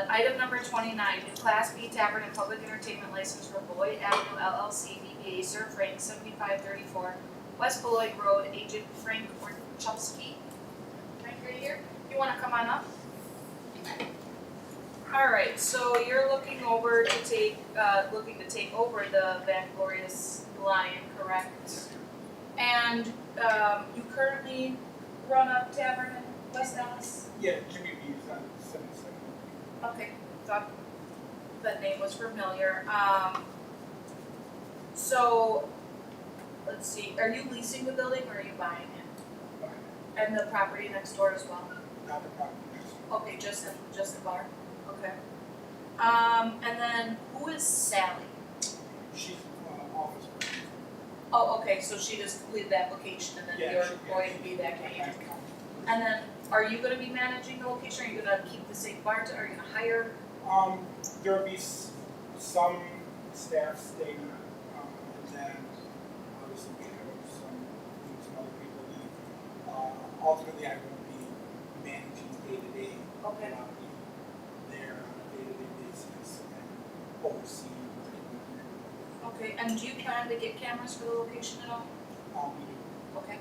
Item number 29, new Class B Tavern and Public Entertainment License for Beloit Avenue LLC, DBA Sir Frank, 7534 West Beloit Road, agent Frank Orchowski. Frank, are you here? You wanna come on up? Alright, so you're looking to take over the Van Glorious Lion, correct? And, you currently run a tavern in West Allis? Yeah, Jimmy B's on 77. Okay, thought that name was familiar. So, let's see, are you leasing the building or are you buying it? Fine. And the property next door as well? Not the property next door. Okay, just the bar? Okay. And then who is Sally? She's office person. Oh, okay, so she just completed the application and then Yeah, you're she- going to be that agent? And then, are you gonna be managing the location, are you gonna keep the same bartender, are you gonna hire? There'll be some staff staying, and then obviously we have some other people that, ultimately I won't be managing day to day. Okay. I'll be there on a day-to-day basis and overseeing what Okay, and do you plan to get cameras for the location at all? we do. Okay.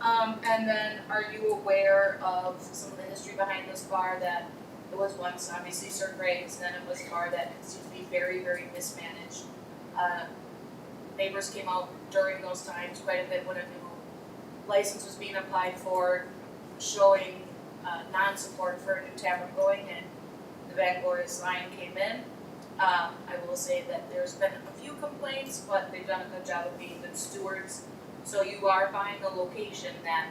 And then are you aware of some of the history behind this bar, that it was once obviously Sir Greg's, then it was a bar that seemed to be very, very mismanaged. Neighbors came out during those times quite a bit when a new license was being applied for, showing non-support for a new tavern going, and the Van Glorious Lion came in. I will say that there's been a few complaints, but they've done a good job of being good stewards. So you are buying a location that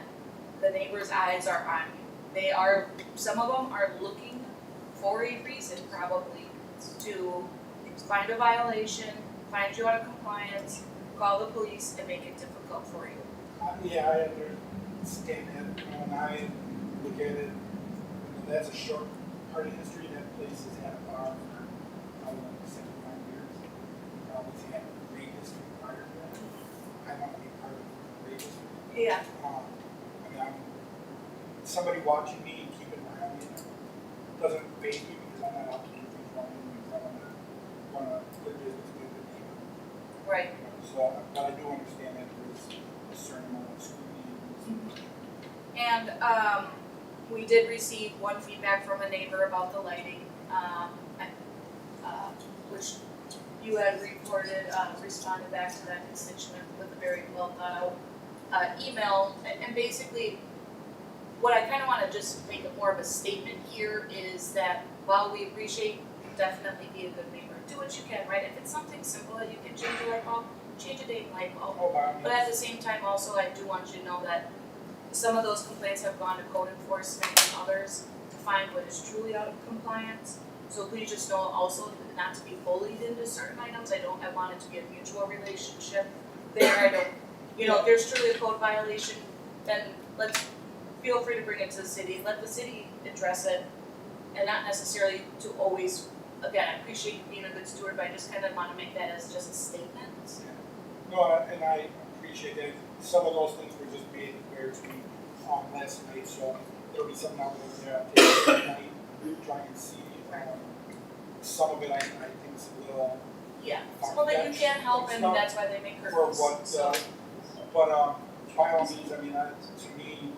the neighbors' eyes are on you. Some of them are looking for a reason probably to find a violation, find you out of compliance, call the police and make it difficult for you. Yeah, I understand that. When I look at it, that's a short part of history. That place has had a bar for probably 75 years. Always had great history prior to that. I want to be part of great history. Yeah. I'm somebody watching me and keeping an eye on me. Doesn't faze me because I'm not out to do things wrong because I want to good business, do a good neighbor. Right. So, but I do understand that there's a certain amount of scrutiny. And we did receive one feedback from a neighbor about the lighting, which you had responded back to that constituent with a very well thought out email. And basically, what I kind of want to just make it more of a statement here is that while we appreciate, definitely be a good neighbor, do what you can, right? If it's something simple that you can change a light bulb, change a dang light bulb. But at the same time, also, I do want you to know that some of those complaints have gone to code enforcement and others to find what is truly out of compliance. So please just know also not to be bullied into certain items. I want it to be a mutual relationship there. If there's truly a code violation, then feel free to bring it to the city. Let the city address it, and not necessarily to always, again, I appreciate you being a good steward, but I just kind of want to make that as just a statement. Yeah. No, and I appreciate that. Some of those things were just made aware to me last night, so there'll be something out there tonight, try and see. Some of it I think is a little. Yeah, some of it you can't help, and that's why they make curtains. For what, but by all means, I mean, to me,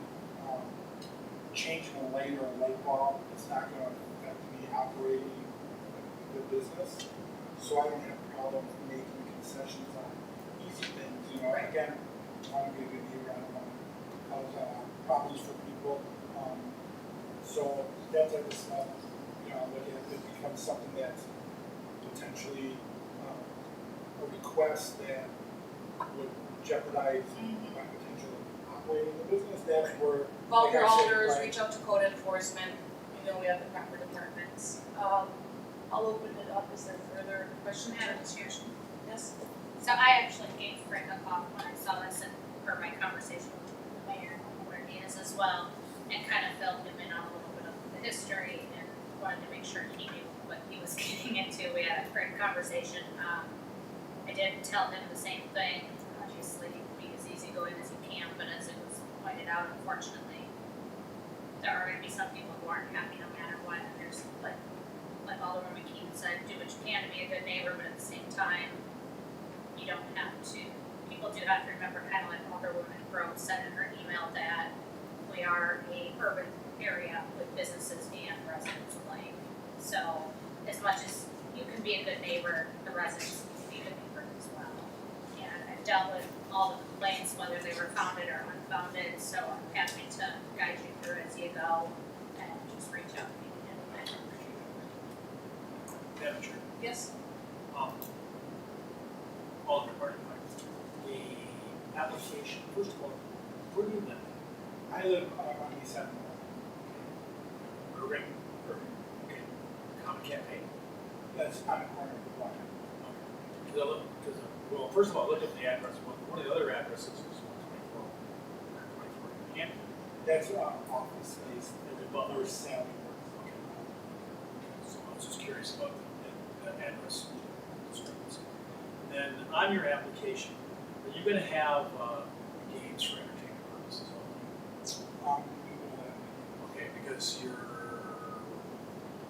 changing a light or a light bulb, it's not going to affect me operating the business. So I don't have a problem making concessions on easy things. Right. Again, I want to be a good neighbor. I don't want to cause problems for people. So that type of stuff, like if it becomes something that's potentially a request that would jeopardize my potential operating the business, that's where. Call your like I said, alders, right. reach out to code enforcement, we have the proper departments. I'll open it up, is there further questions or discussion? Yes? So I actually gave Frank a call when I saw this and for my conversation with the mayor, where he is as well, and kind of filled him in on a little bit of the history and wanted to make sure he knew what he was getting into. We had a great conversation. I did tell him the same thing, obviously be as easygoing as you can, but as it was pointed out, unfortunately, there are going to be some people who aren't happy no matter what, and there's, but be a good neighbor, but at the same time, you don't have to, people do have to remember, kind of like Alderwoman Grove said in her email, that we are a urban area with businesses and residents alike. So as much as you can be a good neighbor, the residents can be good neighbors as well. And I've dealt with all the complaints, whether they were founded or unfounded, so I'm happy to guide you through as you go and just reach out to me anytime. Madam Chair, Yes? Alderman Martin, the application, first of all, where do you live? I live on East Seven. Irving, okay, Common Cafe? That's on the corner of the block. Well, first of all, look at the address, one of the other addresses is 124 Hampton. That's office space. Is it Butler? Where Sally works. Okay. So I was just curious about the address discrepancy. Then on your application, are you gonna have games for entertainment purposes only? We will have. Okay, because your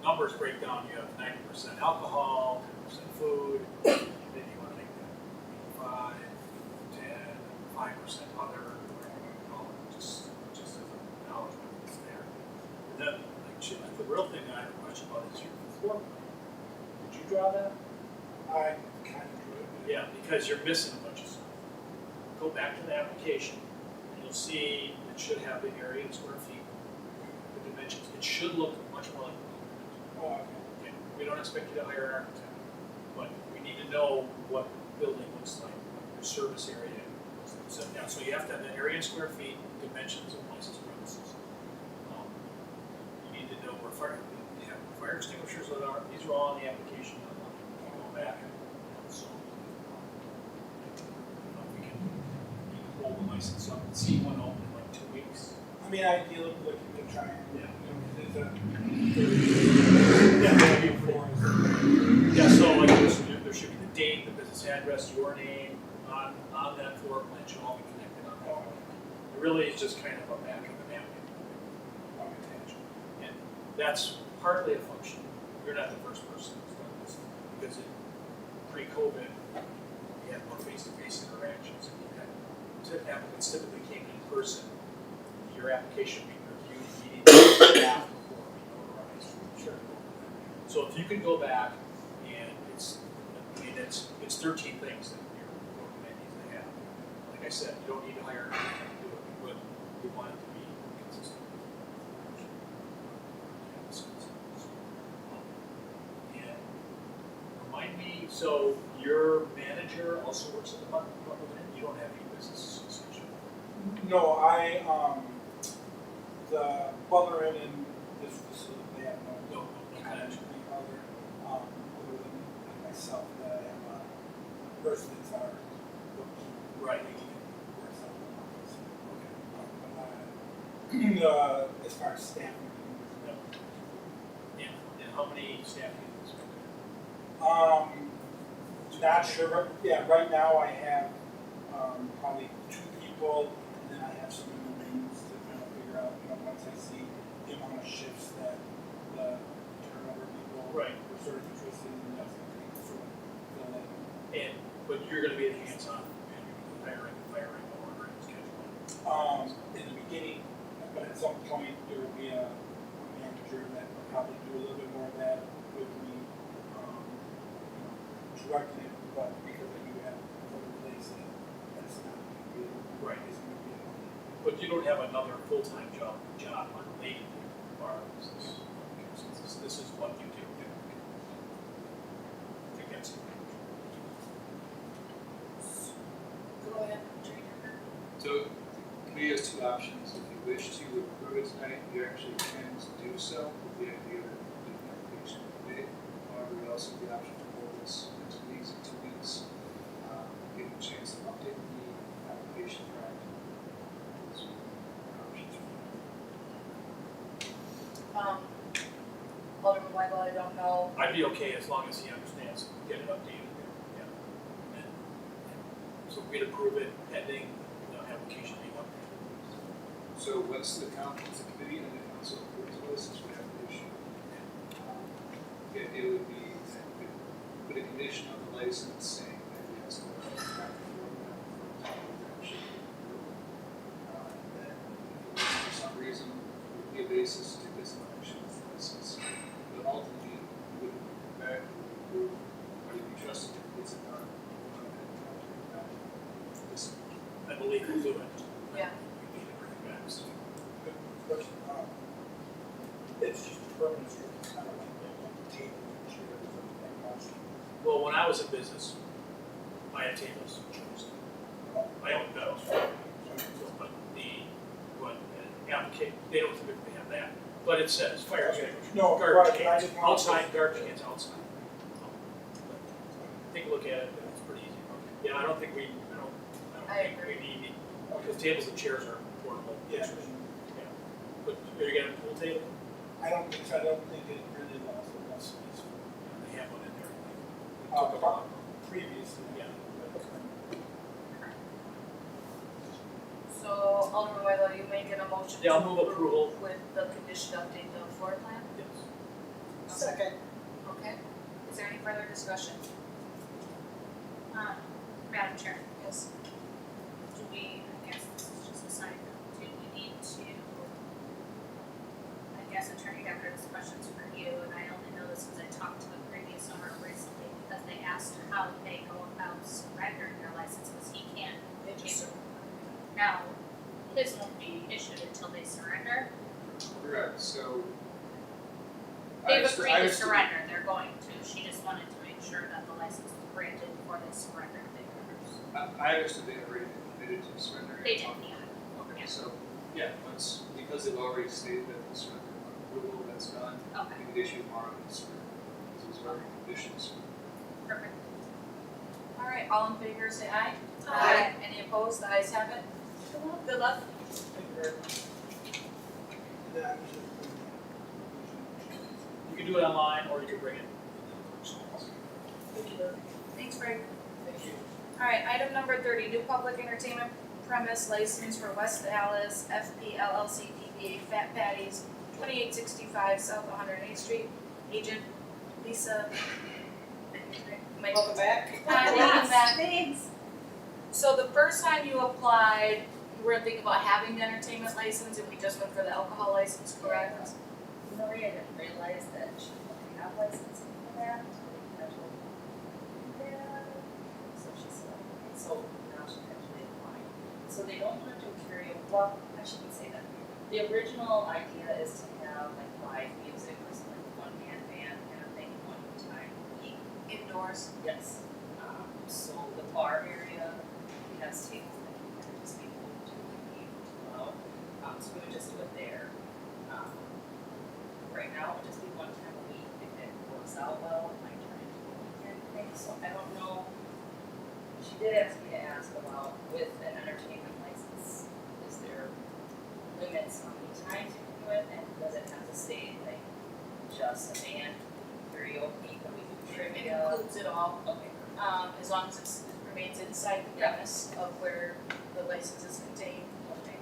numbers break down, you have 90% alcohol, 10% food, then you wanna make that 5, 10, 5% other, whatever you call it, just as a acknowledgement that's there. And then, like, the real thing that I have a question about is your floor plan. Did you draw that? I kind of drew it. Yeah, because you're missing a bunch of stuff. Go back to the application, and you'll see it should have the area in square feet, the dimensions. It should look much more like a building. Oh, okay. Okay, we don't expect you to hire an architect, but we need to know what the building looks like, what your service area is. So, yeah, so you have to have the area in square feet, dimensions of licensed premises. You need to know where fire extinguishers are. These are all in the application. I'll go back and so we can hold the license up and see one open in like 2 weeks. I mean, ideally, we're looking to try and, Yeah. Yeah, so like there should be the date, the business address, your name on that floor plan should all be connected on that. It really is just kind of a back of the napkin attached. And that's partly a function. You're not the first person who's done this because pre-COVID, we had more face-to-face interactions and you had applicants typically came in person. Your application being reviewed, meeting staff before we notarized. Sure. So if you could go back and it's 13 things that your board needs to have. Like I said, you don't need to hire anyone to do it, but we want it to be consistent. And remind me, so your manager also works at the Butler Inn? You don't have any business association? No, the Butler Inn in this facility, they have no connection to the other than myself, that I have residents are Right. works out of the office. But as far as staffing, And how many staff do you not sure, but yeah, right now I have probably 2 people, and then I have some meetings to kind of figure out, once I see the amount of shifts that the turnover people Right. were sort of interested in, that's going to sort of fill in. But you're going to be the hands-on, and you're going to be firing, ordering, scheduling. In the beginning, but at some point there will be a manager that will probably do a little bit more of that with me, directing it, but because I do have other places, that's not going to be, Right. It's going to be But you don't have another full-time job unrelated to our business. This is what you do. I think that's it. Go ahead, Trainer. So, the committee has 2 options. If you wish to approve it tonight, you actually can do so with the idea that the application committee. However, we also have the option to hold this next meeting in 2 weeks. Give you a chance to update the application track. Those are options. Alderman Weigel, I don't know. I'd be okay as long as he understands, get it updated. Yeah. And so we'd approve it pending the application being updated. So once the committee and the council approves this, we have an issue. It would be that we put it condition of the license saying that he has to have the program for actually approved. And then if for some reason there would be a basis to disconnection of the license, but ultimately you wouldn't come back and approve, but if you trust it, it's a done. I believe we'll do it. Yeah. We need to bring it back, so. Good question. It's just a permanent structure, it's not like a table and chairs and else. Well, when I was in business, I had tables and chairs. I owned those. So, but application, they don't typically have that, but it says fire extinguisher. No, Garbage right, I cans, didn't want to- outside, garbage cans outside. Take a look at it, it's pretty easy. Yeah, I don't think we I think we need, because tables and chairs are portable. Yeah. But are you gonna have a pool table? I don't think so, I don't think it really allows for enough space for, They have one in there. They took it out. previously. Yeah. So Alderman Weidel, you making a motion Yeah, I'll to move approval. with the condition to update the floor plan? Yes. Second. Okay, is there any further discussion? Madam Chair, Yes. do we, I guess this is just a side note, do we need to, I guess Attorney Decker, this question's for you, and I only know this because I talked to the previous owner recently, because they asked how they go about surrendering their license, because he can't. They just Now, his won't be issued until they surrender. Correct, so. They've I just- agreed I to just- surrender, they're going to, she just wanted to make sure that the license was granted before they surrendered their I understood they had already committed to surrendering. They did, yeah. Okay, so, yeah, once, because they've already stated that the surrender approval that's done, Okay, we could issue tomorrow and surrender. This is already conditions. perfect. All right, all in favor, say aye. Aye. Any opposed, the ayes have it. Good luck. Thank you very much. And then I was just. You can do it online, or you can bring it. Thank you very much. Thanks, Greg. Thank you. All right, item number 30, new public entertainment premise license for West Allis FP LLC DBA Fat Patties, 2865 South 108th Street. Agent Lisa. Welcome back. Hi, welcome back. Thanks. So the first time you applied, you were thinking about having the entertainment license, and we just went for the alcohol license, correct? Maria didn't realize that she didn't have licensing for that, so she said, okay, so now she's actually applying. So they don't want to do karaoke, well, I shouldn't say that. The original idea is to have like live music or something, like one man band kind of thing, one time a week. Indoors. Yes. So the bar area, he has tables that can kind of just be moved to leave out. So we would just do it there. Right now, it would just be one time a week. If it works out well, it might turn into a weekend thing. So I don't know. She did ask me to ask about with an entertainment license, is there limits on how many times you can do it, and does it have to stay like just a band, karaoke, can we do It trivia? includes it all, Okay. as long as it remains inside the premise of where the license is contained. Okay.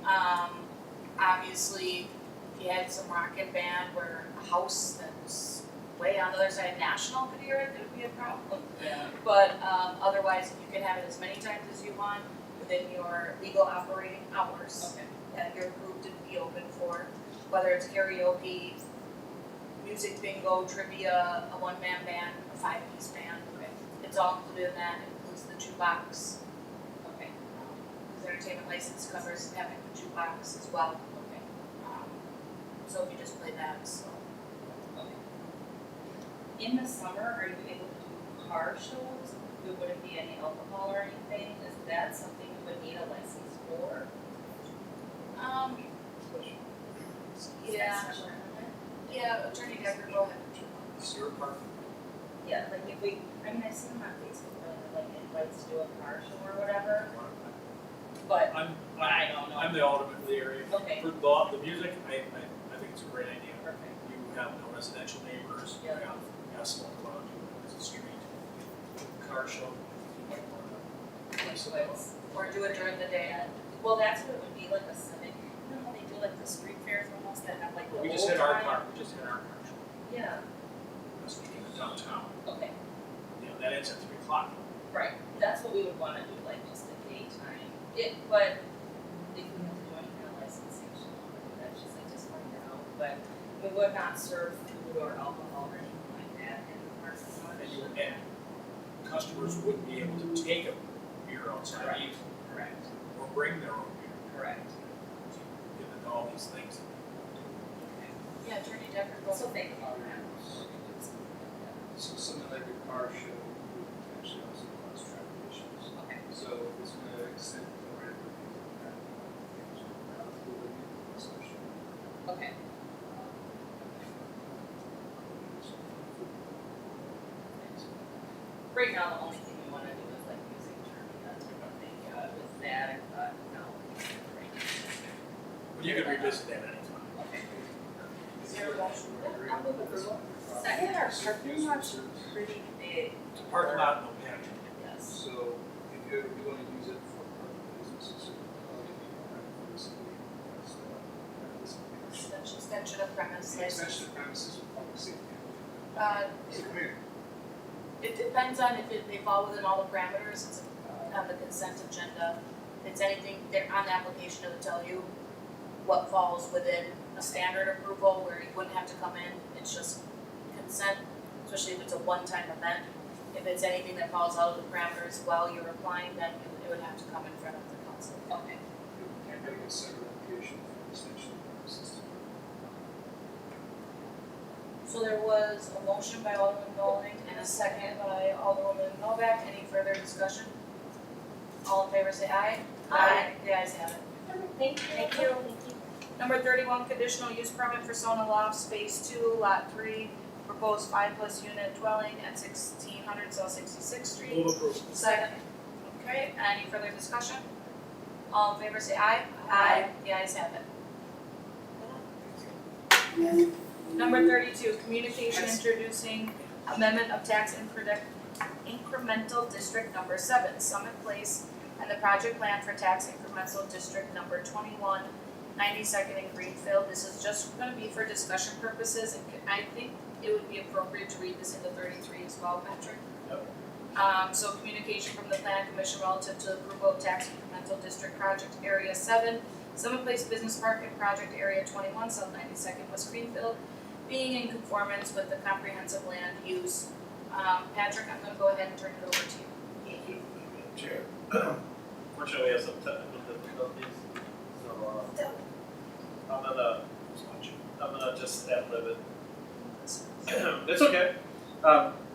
Obviously, if you had some rockin' band where a house that's way on the other side of National could hear it, it would be a problem. Yeah. But otherwise, you can have it as many times as you want within your legal operating hours Okay. that you're approved to be open for, whether it's karaoke, music bingo, trivia, a one-man band, a five-piece band. Okay. It's all included in that, it includes the jukebox. Okay. His entertainment license covers having the jukebox as well. Okay. So if you just play that, so. Okay. In the summer, are you able to do car shows? There wouldn't be any alcohol or anything? Is that something you would need a license for? Yeah, yeah, Attorney Decker, go ahead. Sewer parking. Yeah, like if we, I mean, I've seen them on Facebook, where they like invites to do a car show or whatever, but I don't know. I'm the alderman of the area. Okay. For the music, I think it's a great idea. Perfect. You have no residential neighbors, you Yeah. have asphalt around you, it's a street, car show. Or do it during the day. And, well, that's what it would be, like a civic, you know how they do like the street fairs almost that have like the We old just hit time? we just hit our car show, Yeah, this weekend in downtown. okay, You know, that it's at 3 o'clock. Right, that's what we would wanna do, like just a daytime, but if we have to do any kind of licensing, that's just find out, but we would not serve food or alcohol or anything like that in the parking lot. And customers wouldn't be able to take a beer outside Correct. either, Correct, or bring their own beer, correct. given all these things. Yeah, Attorney Decker, go So ahead. think about that. So something like a car show would potentially also cause traffic issues. Okay, So if it's gonna extend the right of way, that will be an association. okay, right now, the only thing we wanna do is like using Termina type of thing, with that, no. But you could revisit that anytime. Okay. Is there a motion? I'll move approval. Second. Our parking lot's pretty big. The parking lot, no pantry. Yes. So if you wanna use it for public businesses, or probably for the city, that's, Extension of premise license. extension of premises with public safety. It- Come here. It depends on if they fall within all the parameters, it's on the consent agenda. If it's anything, they're on the application, it'll tell you what falls within a standard approval where you wouldn't have to come in, it's just consent, especially if it's a one-time event. If it's anything that falls out of the parameters while you're applying, then it would have to come in front of the council. Okay. Can't make a separate application for extension of premises. So there was a motion by Alderman Golding and a second by Alderwoman Novak. Any further discussion? All in favor say aye. Aye. The ayes have it. Thank you. Thank you. Number 31, conditional use permit for Sona Lofts, Phase 2, Lot 3, proposed 5+ unit dwelling at 1600 South 66th Street. Move approval. Second. Okay, any further discussion? All in favor say aye. Aye. The ayes have it. Number 32, communication introducing amendment of tax incremental district number 7, Summit Place, and the project plan for tax incremental district number 21, 92nd in Greenfield. This is just gonna be for discussion purposes, and I think it would be appropriate to read this into 33 as well, Patrick. Yep. So communication from the Plan Commission relative to approval of tax incremental district project area 7, Summit Place Business Park and project area 21, South 92nd, West Greenfield, being in conformance with the comprehensive land use. Patrick, I'm gonna go ahead and turn it over to you. Thank you, Madam Chair. Fortunately, we have some technical difficulties, so I'm gonna just ad-lib it. It's okay.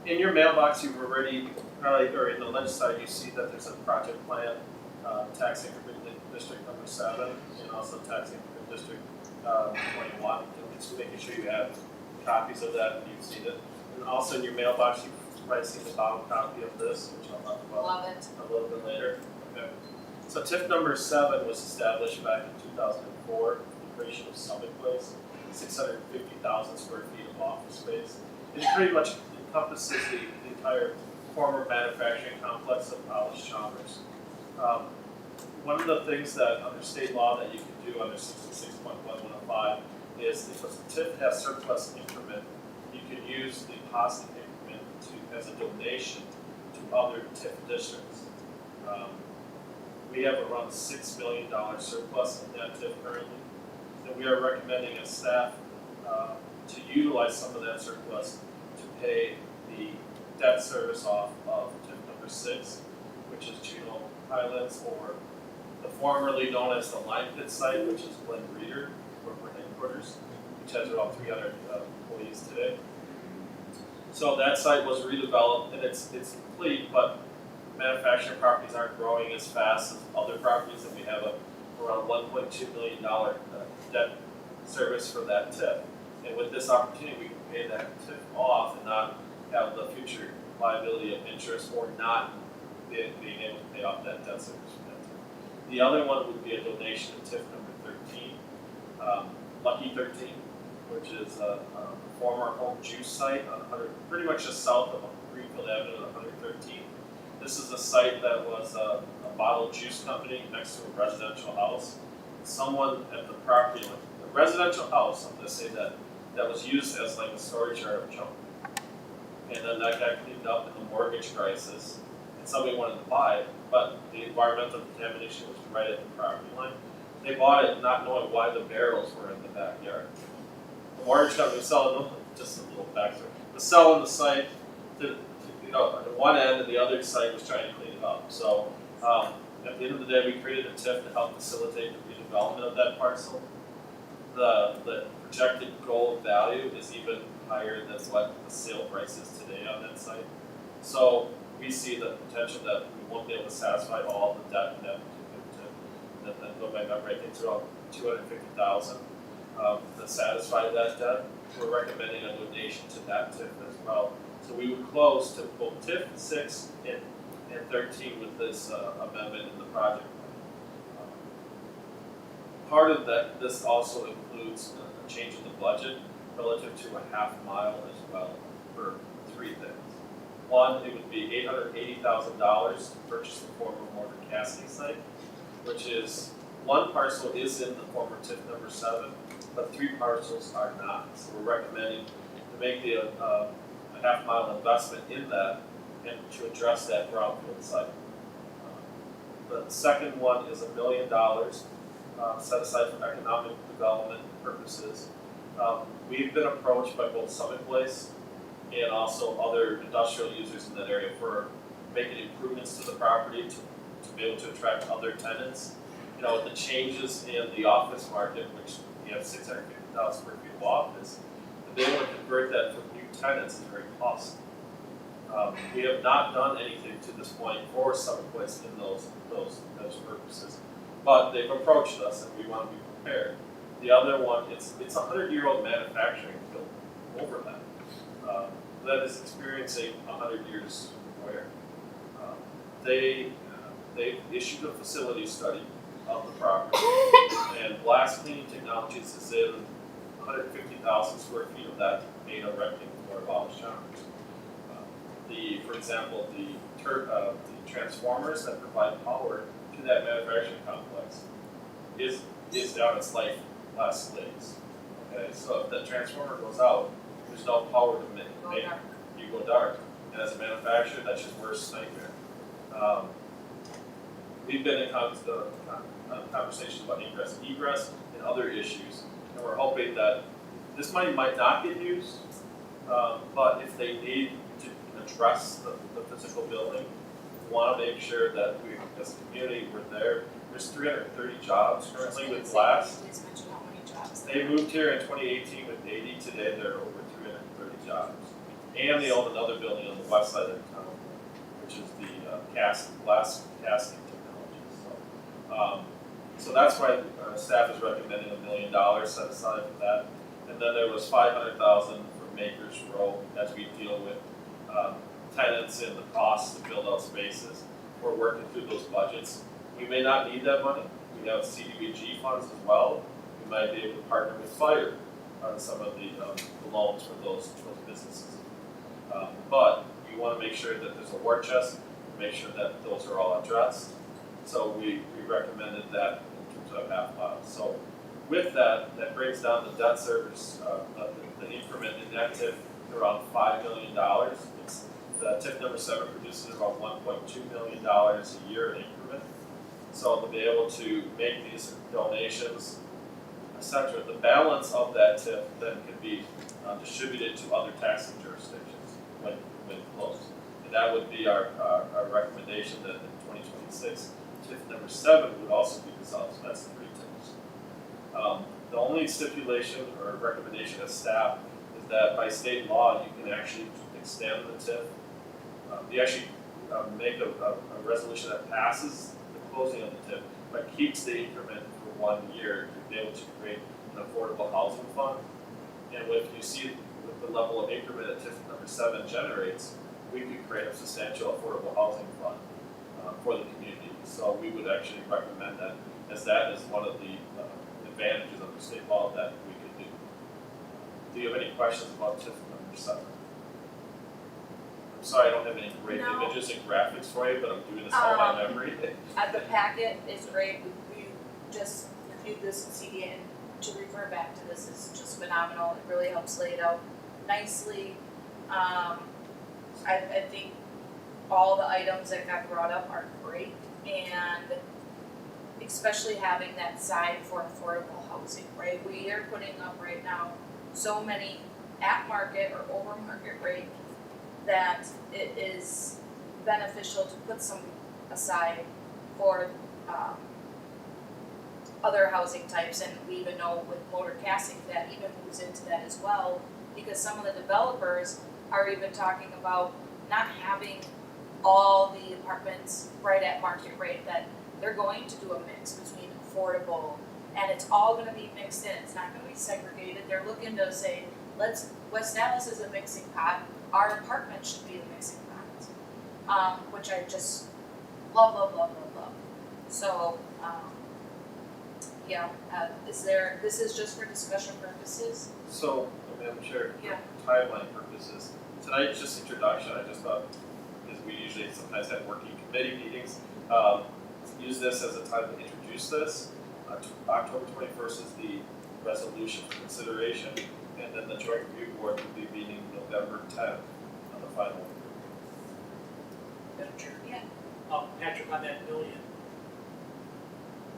In your mailbox, you've already, probably, or in the left side, you see that there's a project plan, tax increment district number 7, and also tax increment district 21. Just making sure you have copies of that and you've seen it. And also in your mailbox, you've probably seen the bottom copy of this, which I'll talk about Love it. a little bit later. Okay. So TIF number 7 was established back in 2004, the creation of Summit Place, 650,000 square feet of office space. It pretty much encompasses the entire former manufacturing complex of Allis Chalmers. One of the things that under state law that you can do under 66.1105 is if a TIF has surplus increment, you can use the positive increment as a donation to other TIF districts. We have around $6 million surplus in that TIF currently, and we are recommending as staff to utilize some of that surplus to pay the debt service off of TIF number 6, which is Juneau Highlands, or the formerly known as the Lime Pit site, which is Glen Reeder corporate headquarters, which has around 300 employees today. So that site was redeveloped and it's complete, but manufacturing properties aren't growing as fast as other properties, and we have around $1.2 million debt service for that TIF. And with this opportunity, we can pay that TIF off and not have the future liability of interest or not being able to pay off that debt service from that TIF. The other one would be a donation of TIF number 13, Lucky 13, which is a former home juice site on pretty much just south of Greenfield Avenue on 113. This is a site that was a bottled juice company next to a residential house. Someone at the property, like a residential house, I'm gonna say that was used as like a storage yard of junk. and then that got cleaned up in the mortgage crisis, and somebody wanted to buy it, but the environmental contamination was right at the property line. They bought it not knowing why the barrels were in the backyard. The mortgage company was selling them, just a little backstory, was selling the site to on one end, and the other side was trying to clean it up. So at the end of the day, we created a TIF to help facilitate the redevelopment of that parcel. The projected goal value is even higher than what the sale price is today on that site. So we see the potential that we won't be able to satisfy all the debt in that particular TIF. That go back up, I think it's around $250,000 to satisfy that debt. We're recommending a donation to that TIF as well. So we would close to both TIF 6 and 13 with this amendment in the project plan. Part of that, this also includes a change in the budget relative to a half mile as well for 3 things. One, it would be $880,000 to purchase the former mortar casting site, which is one parcel is in the former TIF number 7, but 3 parcels are not. So we're recommending to make the a half mile investment in that and to address that brownfield site. The second one is $1 million set aside for economic development purposes. We've been approached by both Summit Place and also other industrial users in that area for making improvements to the property to be able to attract other tenants. You know, the changes in the office market, which we have 650,000 square feet of office, and they want to convert that to new tenants is very costly. We have not done anything to this point for Summit Place in those purposes, but they've approached us and we want to be prepared. The other one, it's a 100-year-old manufacturing building over that is experiencing 100 years wear. They issued a facility study of the property, and blast cleaning technologies is in 150,000 square feet of that made of rectangular abolished showers. For example, the transformers that provide power to that manufacturing complex is down its last legs. Okay, so if that transformer goes out, there's no power to make you go dark. And as a manufacturer, that's your worst nightmare. We've been in conversations about ingress and egress and other issues, and we're hoping that this money might not get used, but if they need to address the physical building, we want to make sure that we, as a community, we're there. There's 330 jobs currently with Blast. Please mention how many jobs They moved here in 2018 with 80. Today they're over 330 jobs. And they own another building on the west side of town, which is the glass casting technology. So that's why staff is recommending $1 million set aside for that. And then there was $500,000 for Makers Row as we deal with tenants and the costs to build out spaces. We're working through those budgets. We may not need that money. We have CDBG funds as well. We might be able to partner with fire on some of the loans for those businesses. But we want to make sure that there's a war chest, make sure that those are all addressed. So we recommended that in terms of half mile. So with that, that brings down the debt service, the increment in that TIF to around $5 million. The TIF number 7 produces about $1.2 million a year in increment. So to be able to make these donations, etc., the balance of that TIF then can be distributed to other taxing jurisdictions when closed. And that would be our recommendation that in 2026, TIF number 7 would also be dissolved. So that's 3 TIFs. The only stipulation or recommendation of staff is that by state law, you can actually extend the TIF. You actually make a resolution that passes the closing of the TIF, but keeps the increment for 1 year to be able to create an affordable housing fund. And if you see with the level of increment that TIF number 7 generates, we could create a substantial affordable housing fund for the community. So we would actually recommend that, as that is one of the advantages of the state law that we could do. Do you have any questions about TIF number 7? I'm sorry I don't have any great images and graphics for you, but I'm doing this all by memory. The packet is great. We just reviewed this in CDA, and to refer back to this is just phenomenal. It really helps lay it out nicely. I think all the items that got brought up are great, and especially having that side for affordable housing, right? We are putting up right now so many at market or over market rate that it is beneficial to put some aside for other housing types, and we even know with motor casting that even moves into that as well, because some of the developers are even talking about not having all the apartments right at market rate, that they're going to do a mix between affordable, and it's all gonna be mixed in, it's not gonna be segregated. They're looking to say, West Allis is a mixing pot, our apartment should be a mixing pot. Which I just love. So, this is just for discussion purposes. So, Madam Chair, Yeah. for timeline purposes, tonight's just introduction, I just thought, because we usually sometimes have working committee meetings, use this as a time to introduce this. October 21st is the resolution for consideration, and then the joint review board will be meeting November 10th on the final. Madam Chair. Yeah. Patrick, on that million,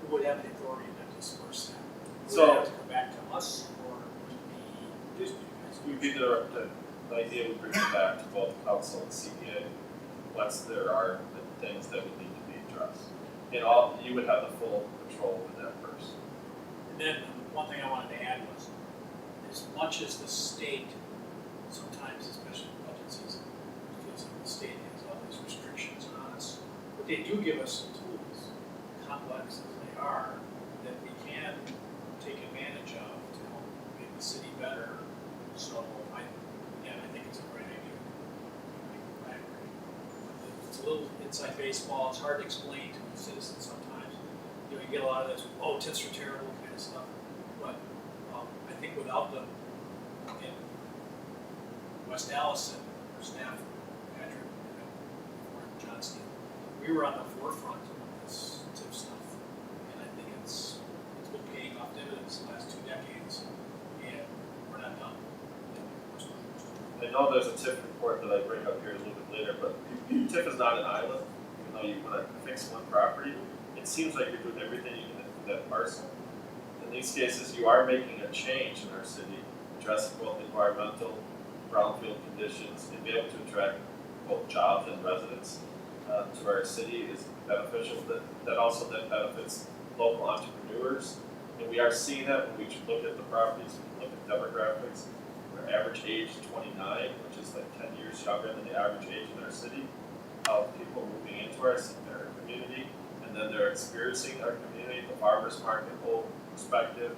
who would have the authority to disperse that? Would So- it have to come back to us, or would it be just you guys? We'd be the idea would bring it back to both council and CPA, once there are the things that would need to be addressed. And you would have the full control over that first. And then, one thing I wanted to add was, as much as the state, sometimes, especially in budget season, feels like the state has all these restrictions on us, but they do give us some tools, complex as they are, that we can take advantage of to help make the city better. So I think it's a great idea. I agree. It's a little inside baseball, it's hard to explain to a citizen sometimes. You get a lot of this, oh, TIFs are terrible kind of stuff. But I think without them in West Allis and our staff, Patrick, or John Steele, we were on the forefront of this TIF stuff. And I think it's been paying off dividends the last 2 decades, and we're not done. I know there's a TIF report that I bring up here a little bit later, but TIF is not an island. Even though you want to fix one property, it seems like you're doing everything you can for that parcel. In these cases, you are making a change in our city, addressing both environmental, brownfield conditions, and be able to attract both jobs and residents to our city is beneficial. That also then benefits local entrepreneurs, and we are seeing that when we look at the properties, we look at demographics. Our average age is 29, which is like 10 years younger than the average age in our city, of people moving into our community, and then they're experiencing our community, the farmers market whole perspective,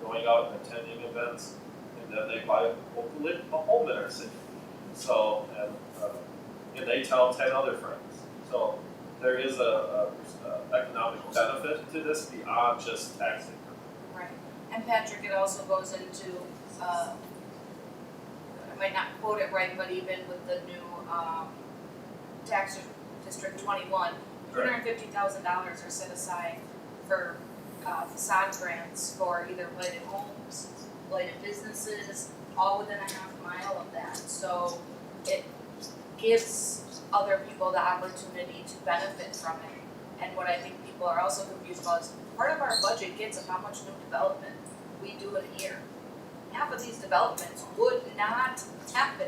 going out and attending events, and then they buy hopefully a home in our city. So, and they tell 10 other friends. So there is a economic benefit to this beyond just tax income. Right, and Patrick, it also goes into, I might not quote it right, but even with the new, tax district 21, $250,000 are set aside for, facade grants for either blighted homes, blighted businesses, all within a half mile of that. So it gives other people the opportunity to benefit from it. And what I think people are also confused about is part of our budget gets of how much new development we do in a year. Half of these developments would not happen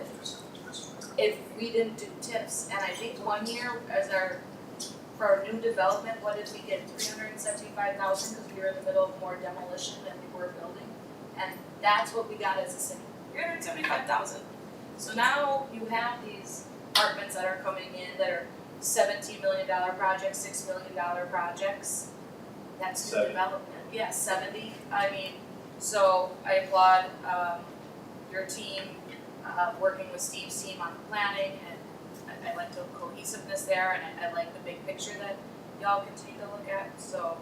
if we didn't do TIFs. And I think one year for our new development, what did we get, $375,000, because we were in the middle of more demolition than we were building. And that's what we got as a city, $375,000. So now you have these apartments that are coming in that are $17 million projects, $6 million projects. That's new 70. development, yeah, 70, I mean, so I applaud, your team, working with Steve's team on the planning, and I like the cohesiveness there, and I like the big picture that y'all continue to look at, so,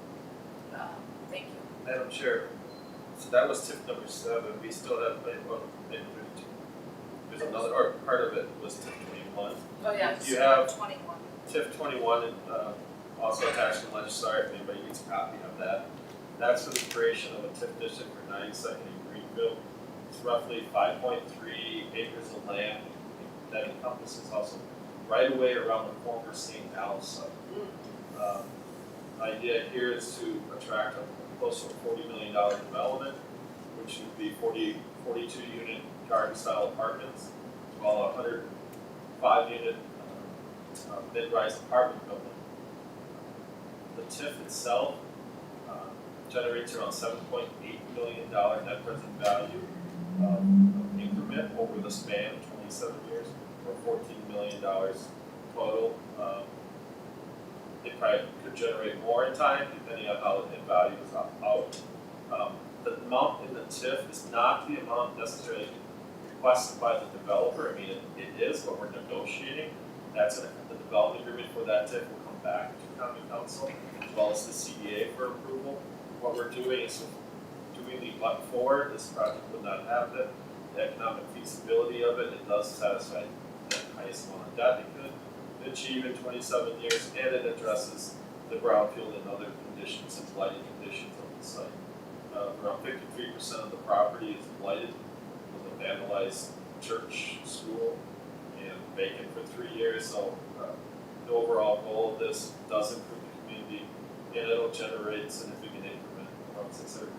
thank you. Madam Chair, so that was TIF number 7. We still have maybe 32. There's another, or part of it was TIF 21. Oh, yeah, You so have 21. TIF 21 and also attached in legislature, if anybody gets a copy of that. That's for the creation of a TIF district for 92nd and Greenfield. It's roughly 5.3 acres of land that encompasses also right away around the former St. Allis site. The idea here is to attract a close to $40 million development, which would be 42 unit garden style apartments, as well as 105 unit mid-rise apartment building. The TIF itself generates around $7.8 million net present value of increment over the span of 27 years, or $14 million total. It probably could generate more in time, depending on how the value is out. The amount in the TIF is not the amount necessarily requested by the developer. I mean, it is, but we're negotiating. That's the development agreement for that TIF will come back to county council, as well as the CDA for approval. What we're doing is doing the but for, this project would not have the economic feasibility of it. It does satisfy the highest amount of debt it could achieve in 27 years, and it addresses the brownfield and other conditions and blighted conditions of the site. Around 53% of the property is blighted with a vandalized church, school, and vacant for 3 years. So the overall goal of this does improve the community, and it'll generate significant increment, around $650,000,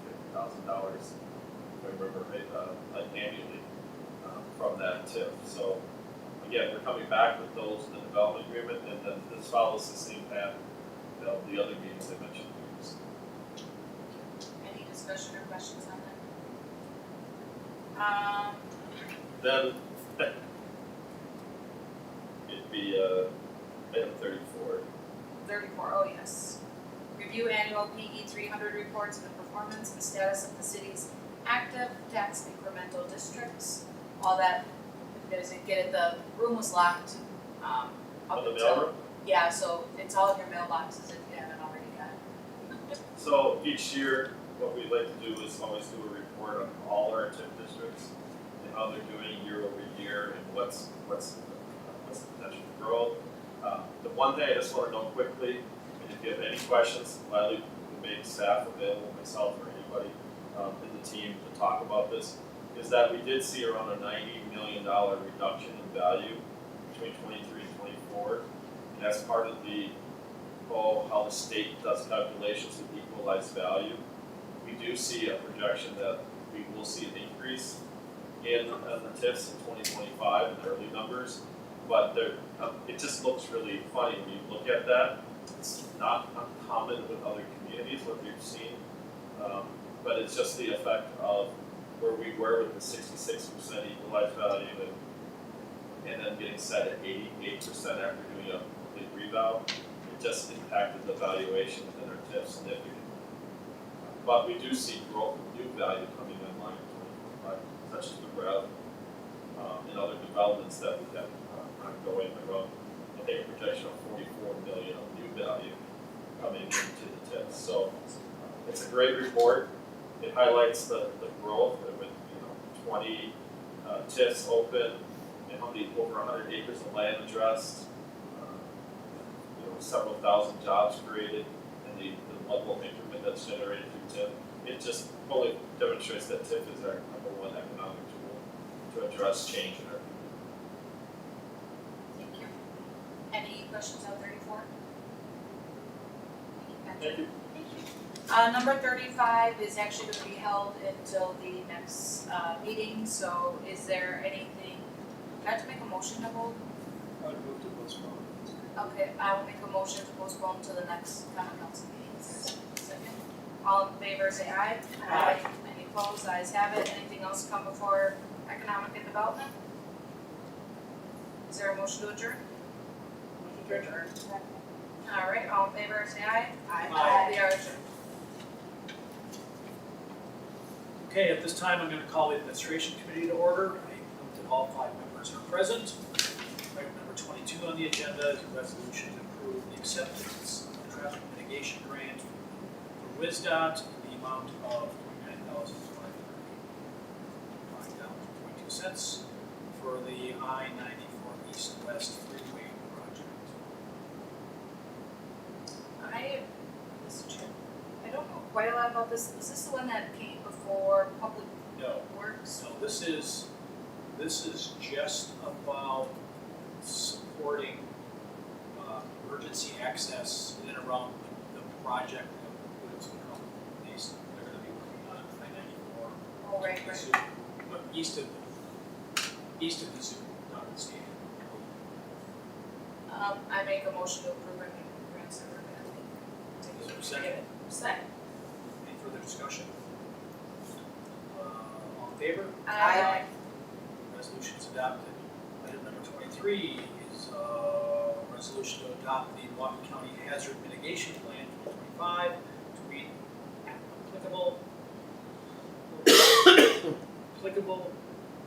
if I remember right, annually from that TIF. So again, we're coming back with those in the development agreement, and then this follows the same path of the other meetings I mentioned previously. Any discussion or questions on that? Then it'd be item 34. 34, oh yes. Review annual PE 300 reports of the performance and status of the city's active tax incremental districts. All that, if you guys didn't get it, the room was locked, up On the until. mailroom? Yeah, so it's all in your mailboxes if you haven't already got it. So each year, what we'd like to do is always do a report on all our TIF districts and how they're doing year over year and what's the potential for growth. The one thing I just want to know quickly, and if you have any questions, gladly we make staff available, myself or anybody in the team to talk about this, is that we did see around a $90 million reduction in value between 23 and 24. And that's part of the how the state does calculations of equalized value. We do see a projection that we will see an increase in the TIFs in 2025 in the early numbers, but it just looks really funny when you look at that. It's not uncommon with other communities what we've seen, but it's just the effect of where we were with the 66% equalized value and then getting set at 88% after doing a complete reval. It just impacted the valuation within our TIF significantly. But we do see growth of new value coming online in 2025, such as the REV and other developments that we have ongoing around, I think a projection of 44 million of new value coming into the TIF. So it's a great report. It highlights the growth with 20 TIFs open and how many over 100 acres of land addressed, several thousand jobs created, and the level of increment that's generated through TIF. It just fully demonstrates that TIF is our #1 economic tool to address change in our community. Thank you. Any questions on 34? Thank you. Number 35 is actually going to be held until the next meeting, so is there anything, I have to make a motion to hold? I would move to postpone. Okay, I will make a motion to postpone to the next common council meeting. Second. All in favor, say aye. Aye. Any opposed, ayes have it. Anything else come before economic and development? Is there a motion to adjourn? Motion to adjourn. All right, all in favor, say aye. Aye. We are adjourned. Okay, at this time, I'm going to call the administration committee to order. I note that all 5 members are present. Item number 22 on the agenda is a resolution to approve the acceptance of a traffic mitigation grant for WisDOT in the amount of $29,535.22 for the I-94 East-West Freeway project. Mr. Chair, I don't know quite a lot about this. Is this the one that came before Public No, Works? so this is just about east of the zoo, not the stadium. I make a motion to approve and grant Senator Is there a second? Second. Any further discussion? All in favor? Aye. Resolution's adopted. Item number 23 is a resolution to adopt the Whatcom County Hazard Mitigation Plan 2025 to meet applicable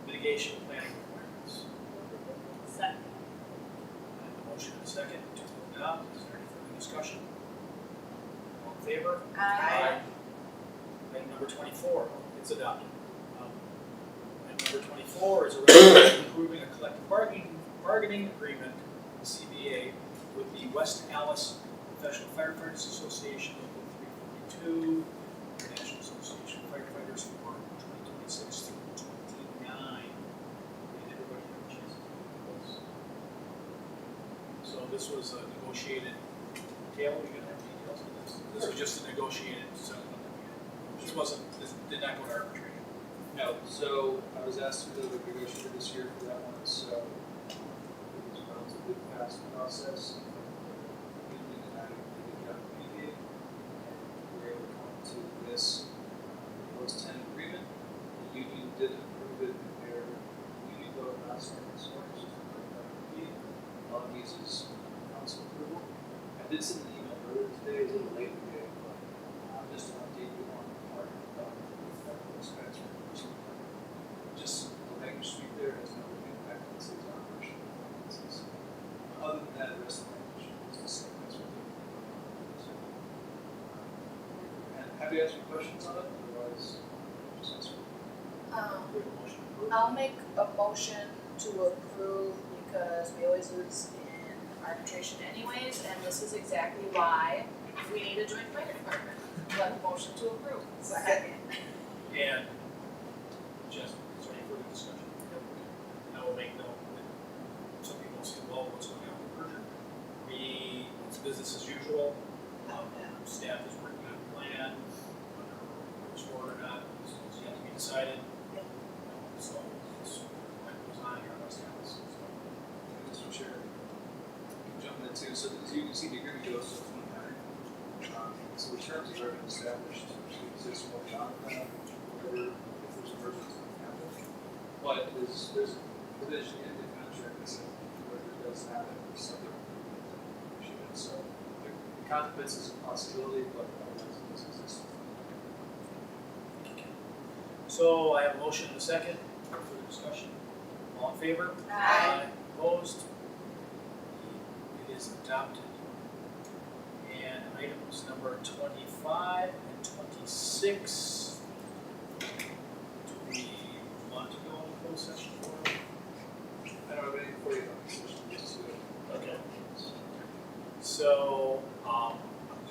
mitigation planning requirements. Second. I have a motion and a second to adopt. Is there any further discussion? All in favor? Aye. Item number 24, it's adopted. Item number 24 is a resolution approving a collective bargaining agreement, CBA, with the West Allis Professional Firefighters Association, Local 342, International Association of Firefighters for 2026 through 29. Did everybody have a chance to look at this? So this was a negotiated, Gail, are you gonna have details on this? This was just a negotiated settlement that we had. This did not go to arbitration. No, so I was asked to do the negotiator this year for that one, so it was a relatively fast process. Union and I did the mediate, and we were able to come to this proposed 10 agreement. The union did approve it in their union vote last night this morning, so it's a meeting. All it needs is council approval. I did send an email earlier today, it was a little late today, but just to update you on part of the expense. Just the language suite there has no impact on the city's operation. Other than that, the rest of the language is the same. That's what so, and happy to answer questions on it, otherwise, just answer. We have a motion to approve. I'll make a motion to approve because we always lose in arbitration anyways, and this is exactly why we need a joint planning department. But motion to approve. Second. And just, is there any further discussion? I will make note that some people say, well, what's going on with merger? It's business as usual. Staff is working on a plan, whether it's forward or not, is yet to be decided. So it's what goes on here on West Allis. Mr. Chair, jumping in too. So as you can see, the agreement goes to 29. So the terms have already been established, which exists more beyond that, whatever, if there's a merger that's going to happen. But there's a provision in the contract that says whether it does happen, it's subject to agreement. So the consequence is a possibility, but otherwise it does exist. So I have a motion and a second. For further discussion. All in favor? Aye. Opposed? It is adopted. And items number 25 and 26. Do we want to go into closed session for? I don't have anything for you on this issue, just to Okay. So, I'm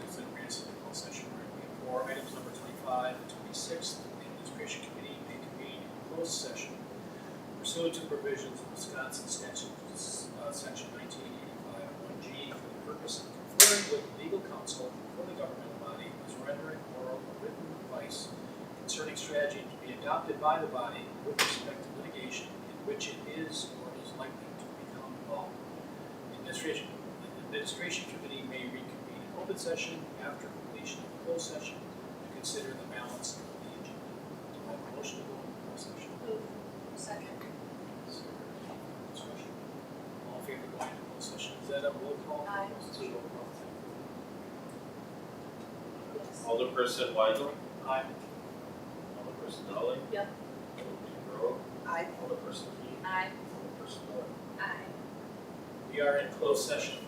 just going to answer the closed session right for items number 25 and 26. The administration committee may convene in closed session pursuant to provisions of Wisconsin statute, section 1985 1G, for the purpose of conferring with legal counsel for the governmental body as rendering oral or written advice concerning strategy to be adopted by the body with respect to litigation in which it is or is likely to become involved. The administration committee may reconvene in open session after completion of the closed session to consider the balance of the agenda. Do I have a motion to go into closed session? Second. Is there any discussion? All in favor of going into closed session? Is that a roll call? Aye. It's a roll call. Yes. Alderperson Weidel, Aye. Alderperson Dolly. Yep. Alderperson Rowe, Aye. Alderperson Key, Aye. Alderperson Moore. Aye. We are in closed session.